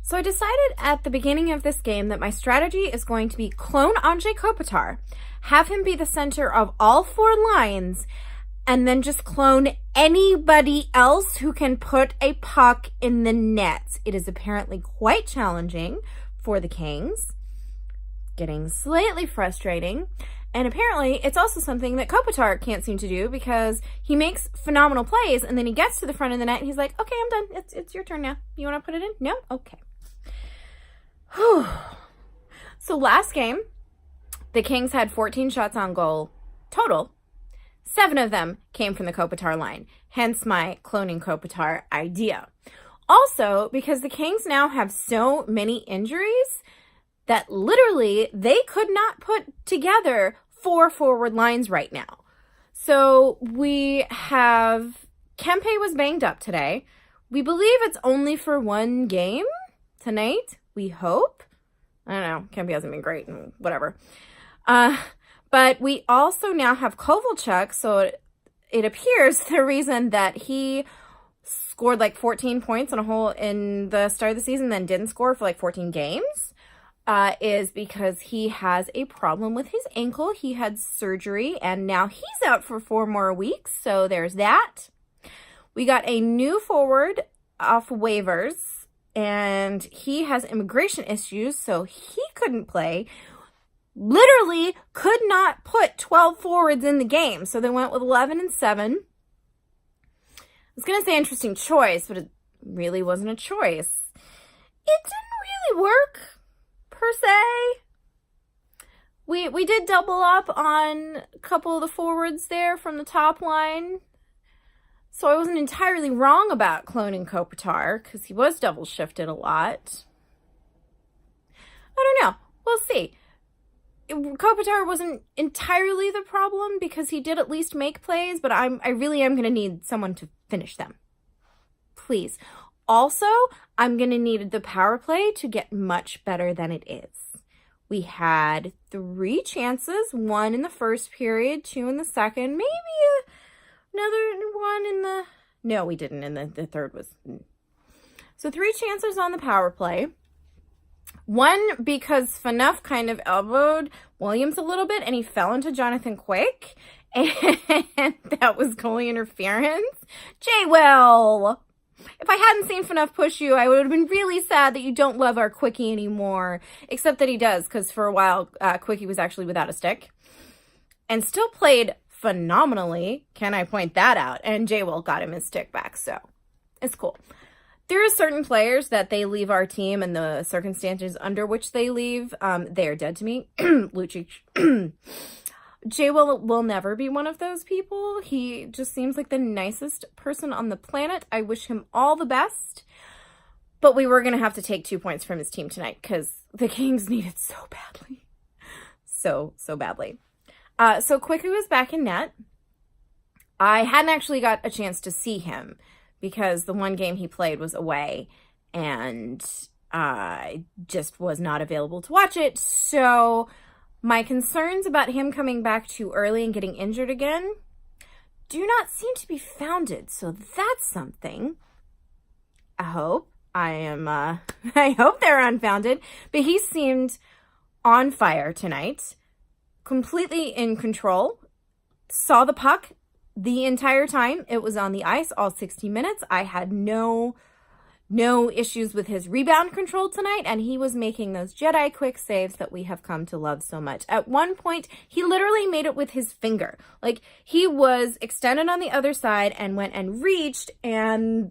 So I decided at the beginning of this game that my strategy is going to be clone Anze Kopitar, have him be the center of all 4 lines, and then just clone anybody else who can put a puck in the net. It is apparently quite challenging for the Kings, getting slightly frustrating. And apparently, it's also something that Kopitar can't seem to do because he makes phenomenal plays and then he gets to the front of the net and he's like, okay, I'm done. It's your turn now. You want to put it in? No? Okay. Whew. So last game, the Kings had 14 shots on goal total. 7 of them came from the Kopitar line, hence my cloning Kopitar idea. Also, because the Kings now have so many injuries that literally they could not put together 4 forward lines right now. So we have, Kempe was banged up today. We believe it's only for 1 game tonight, we hope. I don't know, Kempe hasn't been great and whatever. But we also now have Kovalchuk, so it appears the reason that he scored like 14 points in the start of the season, then didn't score for like 14 games, is because he has a problem with his ankle. He had surgery, and now he's out for 4 more weeks, so there's that. We got a new forward off waivers, and he has immigration issues, so he couldn't play. Literally could not put 12 forwards in the game, so they went with 11 and 7. I was going to say interesting choice, but it really wasn't a choice. It didn't really work, per se. We did double up on a couple of the forwards there from the top line, so I wasn't entirely wrong about cloning Kopitar, because he was double shifted a lot. I don't know. We'll see. Kopitar wasn't entirely the problem because he did at least make plays, but I really am going to need someone to finish them. Please. Also, I'm going to need the power play to get much better than it is. We had 3 chances, 1 in the first period, 2 in the second, maybe another 1 in the... No, we didn't, and the third was... So 3 chances on the power play. 1, because Phaneuf kind of elbowed Williams a little bit, and he fell into Jonathan Quick, and that was goalie interference. J-Will! If I hadn't seen Phaneuf push you, I would have been really sad that you don't love our Quickie anymore, except that he does, because for a while, Quickie was actually without a stick, and still played phenomenally, can I point that out, and J-Will got him his stick back, so it's cool. There are certain players that they leave our team and the circumstances under which they leave, they are dead to me. Lucic. Jay will never be one of those people. He just seems like the nicest person on the planet. I wish him all the best. But we were going to have to take 2 points from his team tonight because the Kings need it so badly. So badly. So Quickie was back in net. I hadn't actually got a chance to see him, because the 1 game he played was away, and I just was not available to watch it. So my concerns about him coming back too early and getting injured again do not seem to be founded. So that's something. I hope. I hope they're unfounded. But he seemed on fire tonight, completely in control, saw the puck the entire time it was on the ice, all 60 minutes. I had no issues with his rebound control tonight, and he was making those Jedi quick saves that we have come to love so much. At one point, he literally made it with his finger. Like, he was extended on the other side and went and reached, and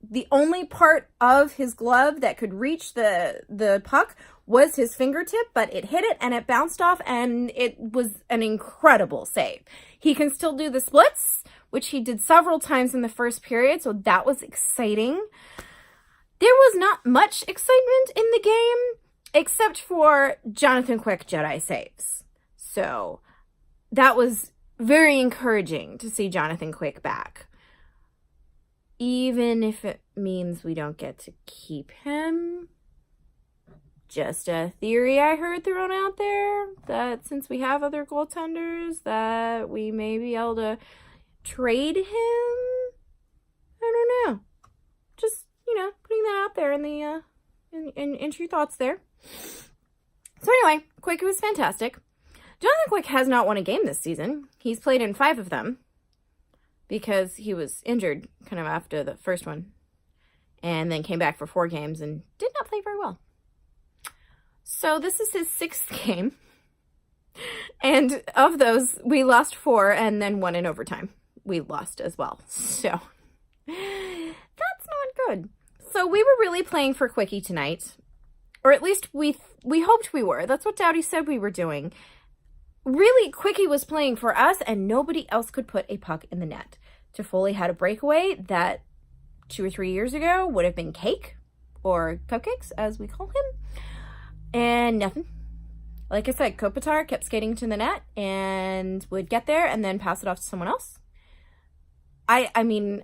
the only part of his glove that could reach the puck was his fingertip, but it hit it and it bounced off, and it was an incredible save. He can still do the splits, which he did several times in the first period, so that was exciting. There was not much excitement in the game, except for Jonathan Quick Jedi saves. So that was very encouraging to see Jonathan Quick back. Even if it means we don't get to keep him. Just a theory I heard thrown out there, that since we have other goaltenders, that we may be able to trade him. I don't know. Just, putting that out there in into your thoughts there. So anyway, Quick was fantastic. Jonathan Quick has not won a game this season. He's played in 5 of them because he was injured kind of after the first one and then came back for 4 games and did not play very well. So this is his 6th game. And of those, we lost 4 and then 1 in overtime. We lost as well. So that's not good. So we were really playing for Quickie tonight. Or at least we hoped we were. That's what Dowdy said we were doing. Really, Quickie was playing for us and nobody else could put a puck in the net. Toffoli had a breakaway that 2 or 3 years ago would have been cake or cupcakes, as we call him. And nothing. Like I said, Kopitar kept skating to the net and would get there and then pass it off to someone else. I mean,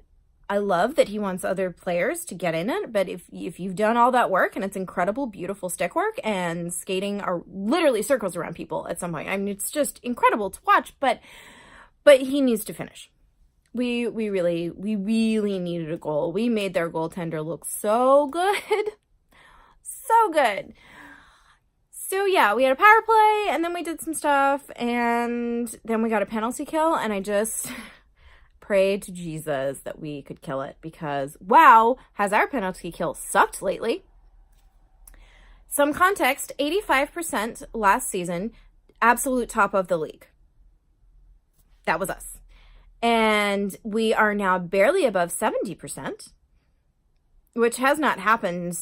I love that he wants other players to get in it, but if you've done all that work and it's incredible, beautiful stick work and skating are literally circles around people at some point. I mean, it's just incredible to watch, but he needs to finish. We really needed a goal. We made their goaltender look so good. So good. So yeah, we had a power play and then we did some stuff and then we got a penalty kill and I just prayed to Jesus that we could kill it because wow, has our penalty kill sucked lately. Some context, 85% last season, absolute top of the league. That was us. And we are now barely above 70%, which has not happened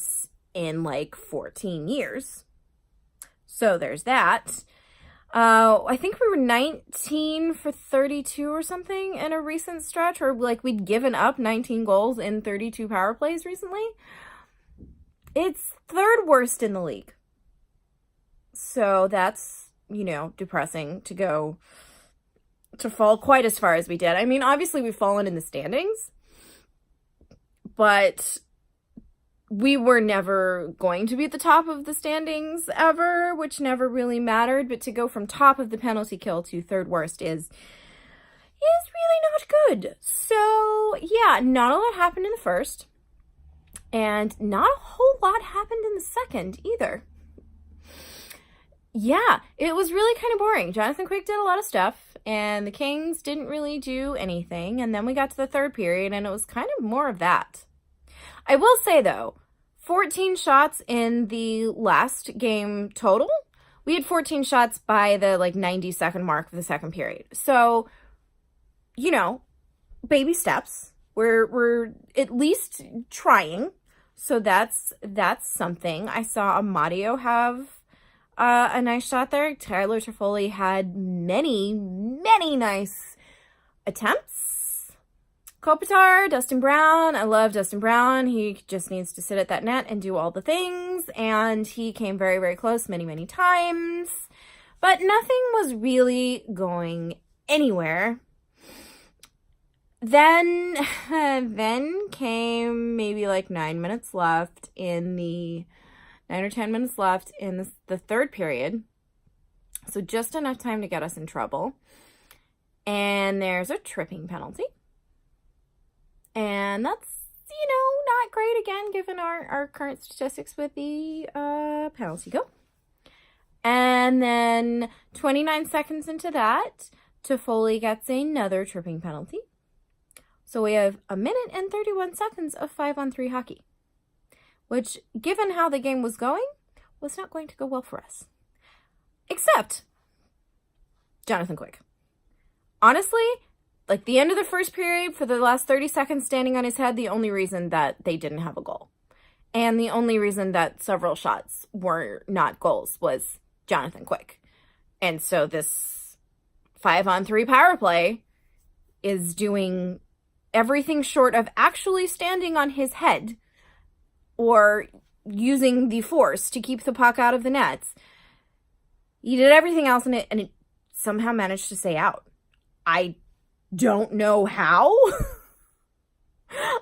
in like 14 years. So there's that. I think we were 19 for 32 or something in a recent stretch, or like we'd given up 19 goals in 32 power plays recently. It's 3rd worst in the league. So that's, depressing to fall quite as far as we did. I mean, obviously we've fallen in the standings, but we were never going to be at the top of the standings ever, which never really mattered. But to go from top of the penalty kill to 3rd worst is really not good. So yeah, not a lot happened in the first, and not a whole lot happened in the second either. Yeah, it was really kind of boring. Jonathan Quick did a lot of stuff, and the Kings didn't really do anything. And then we got to the 3rd period, and it was kind of more of that. I will say, though, 14 shots in the last game total. We had 14 shots by the 90-second mark of the 2nd period. So, baby steps. We're at least trying. So that's something. I saw Amadio have a nice shot there. Tyler Toffoli had many nice attempts. Kopitar, Dustin Brown. I love Dustin Brown. He just needs to sit at that net and do all the things. And he came very, very close many times. But nothing was really going anywhere. Then came maybe 9 minutes left in the 9 or 10 minutes left in the 3rd period. So just enough time to get us in trouble. And there's a tripping penalty. And that's, not great again, given our current statistics with the penalty kill. And then 29 seconds into that, Toffoli gets another tripping penalty. So we have 1 minute and 31 seconds of 5-on-3 hockey, which, given how the game was going, was not going to go well for us. Except Jonathan Quick. Honestly, the end of the 1st period, for the last 30 seconds standing on his head, the only reason that they didn't have a goal. And the only reason that several shots were not goals was Jonathan Quick. And so this 5-on-3 power play is doing everything short of actually standing on his head or using the force to keep the puck out of the nets. He did everything else in it, and it somehow managed to stay out. I don't know how.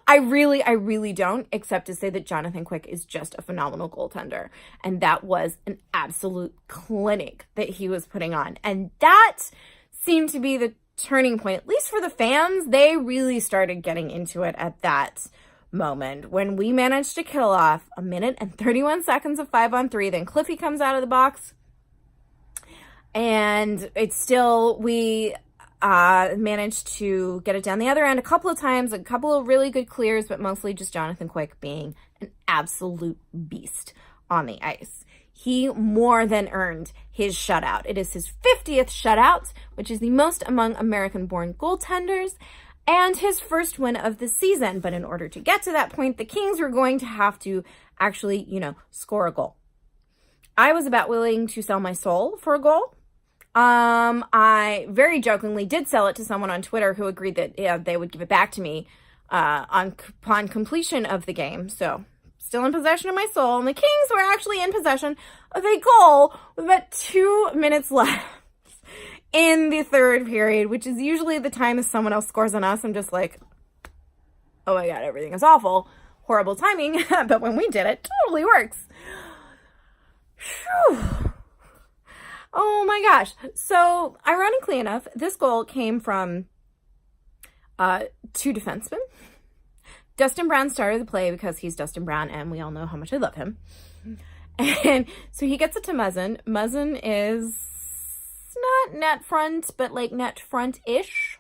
I really don't, except to say that Jonathan Quick is just a phenomenal goaltender. And that was an absolute clinic that he was putting on. And that seemed to be the turning point, at least for the fans. They really started getting into it at that moment when we managed to kill off 1 minute and 31 seconds of 5-on-3. Then Cliffy comes out of the box, and it's still, we managed to get it down the other end a couple of times, a couple of really good clears, but mostly just Jonathan Quick being an absolute beast on the ice. He more than earned his shutout. It is his 50th shutout, which is the most among American-born goaltenders, and his first win of the season. But in order to get to that point, the Kings were going to have to actually, score a goal. I was about willing to sell my soul for a goal. I very jokingly did sell it to someone on Twitter who agreed that they would give it back to me upon completion of the game. So, still in possession of my soul. And the Kings were actually in possession of a goal with about 2 minutes left in the third period, which is usually the time if someone else scores on us. I'm just like, oh my God, everything is awful. Horrible timing. But when we did it, totally works. Whew. Oh my gosh. So, ironically enough, this goal came from 2 defensemen. Dustin Brown started the play because he's Dustin Brown, and we all know how much I love him. And so he gets it to Muzzin. Muzzin is not net front, but like net front-ish.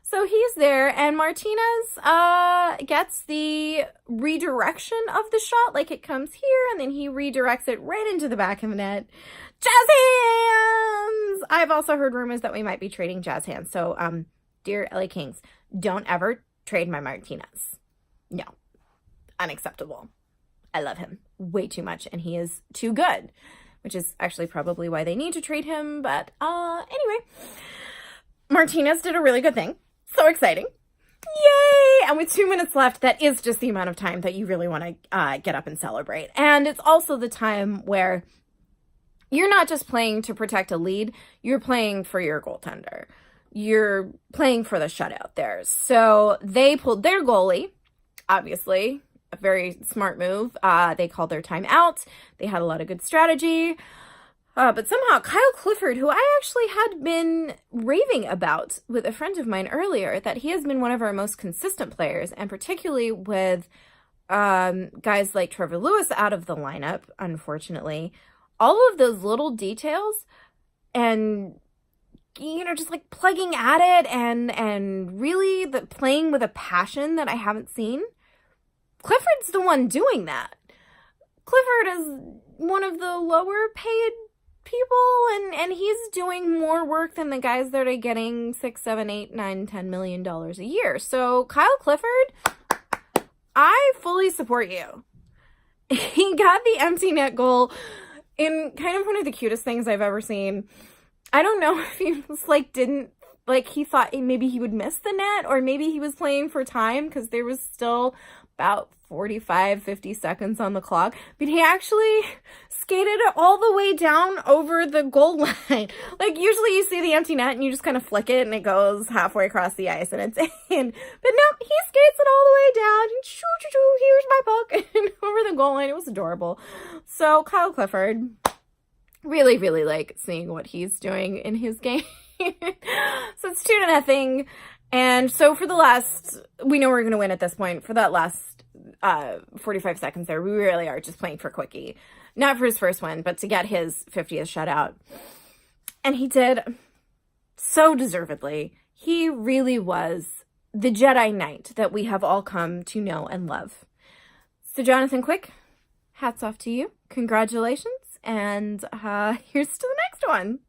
So he's there, and Martinez gets the redirection of the shot. Like, it comes here, and then he redirects it right into the back of the net. Jazz hands! I've also heard rumors that we might be trading Jazz hands. So, dear LA Kings, don't ever trade my Martinez. No. Unacceptable. I love him way too much, and he is too good, which is actually probably why they need to trade him. But anyway, Martinez did a really good thing. So exciting. Yay! And with 2 minutes left, that is just the amount of time that you really want to get up and celebrate. And it's also the time where you're not just playing to protect a lead, you're playing for your goaltender. You're playing for the shutout there. So they pulled their goalie, obviously, a very smart move. They called their time out. They had a lot of good strategy. But somehow Kyle Clifford, who I actually had been raving about with a friend of mine earlier, that he has been one of our most consistent players, and particularly with guys like Trevor Lewis out of the lineup, unfortunately, all of those little details and, just like plugging at it and really playing with a passion that I haven't seen. Clifford's the one doing that. Clifford is one of the lower paid people, and he's doing more work than the guys that are getting $6, $7, $8, $9, $10 million a year. So Kyle Clifford, I fully support you. He got the empty net goal in kind of one of the cutest things I've ever seen. I don't know if he was he thought maybe he would miss the net, or maybe he was playing for time because there was still about 45, 50 seconds on the clock, but he actually skated it all the way down over the goal line. Like, usually you see the empty net and you just kind of flick it and it goes halfway across the ice and it's in. But no, he skates it all the way down and here's my puck and over the goal line. It was adorable. So Kyle Clifford, really, really like seeing what he's doing in his game. So it's 2-0. And so for the last, we know we're going to win at this point. For that last 45 seconds there, we really are just playing for Quickie. Not for his first one, but to get his 50th shutout. And he did so deservedly. He really was the Jedi Knight that we have all come to know and love. So Jonathan Quick, hats off to you. Congratulations. And here's to the next one.